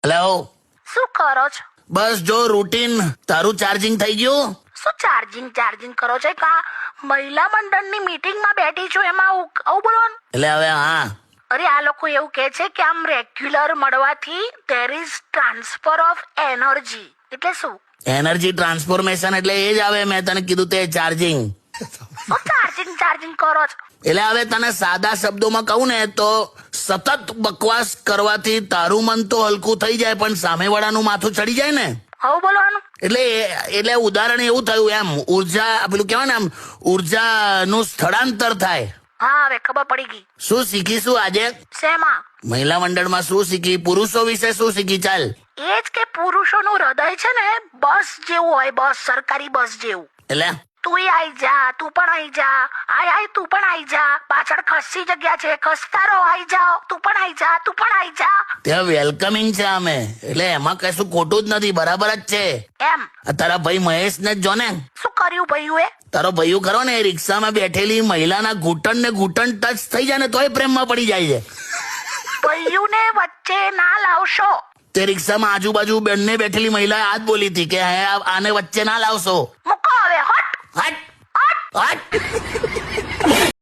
Hello, શું કરો છો? બસ જો રૂટીન. તારું ચાર્જિંગ થઈ ગયું? શું ચાર્જિંગ કરો છો? કા મહિલા મંડળની મીટિંગમાં બેઠી છું એમાં આવું બોલવાનું? એટલે હવે હા, અરે આ લોકો એવું કહે છે કે આમ રેગ્યુલર મળવાથી there is transfer of energy. એટલે શું? એનર્જી ટ્રાન્સફોર્મેશન એટલે એ જ આવે. મેં તને કીધું તે ચાર્જિંગ. શું ચાર્જિંગ કરો છો? એટલે હવે તને સાદા શબ્દોમાં કહું ને તો સતત બકવાસ કરવાથી તારું મન તો હલકું થઈ જાય પણ સામેવાળાનું માથું ચડી જાય ને. આવું બોલવાનું? એટલે ઉદાહરણ એવું થયું એમ. ઉર્જા પેલું કહેવાય ને, આમ ઉર્જાનું સ્થળાંતર થાય. હા હવે ખબર પડી ગઈ. શું શીખીશું આજે? શેમાં? મહિલા મંડળમાં શું શીખી? પુરુષો વિશે શું શીખી? ચાલ. એ જ કે પુરુષોનું હૃદય છે ને બસ જેવું હોય, બસ, સરકારી બસ જેવું. એટલે તું આઈ જા, તું પણ આઈ જા, આય તું પણ આઈ જા, પાછળ ખસી જગ્યા છે, ખસતા રહો, આઈ જાઓ, તું પણ આઈ જા, તું પણ આઈ જા. ત્યાં વેલકમિંગ છે અમે, એટલે એમાં કશું ખોટું જ નથી, બરાબર જ છે. એમ? આ તારા ભાઈ મહેશ ને જ જો ને. શું કર્યું ભાઈ? તારો ભાઈઓ ખરો ને, એ રિક્ષામાં બેઠેલી મહિલાના ઘૂંટણ ને ઘૂંટણ ટચ થઈ જાય ને તોય પ્રેમમાં પડી જાય છે. ભાઈઓને વચ્ચે ના લાવશો. તે રિક્ષામાં આજુબાજુ બેનને બેઠેલી મહિલાએ આ જ બોલી હતી કે આને વચ્ચે ના લાવશો. મૂકો હવે, હટ. હટ હટ.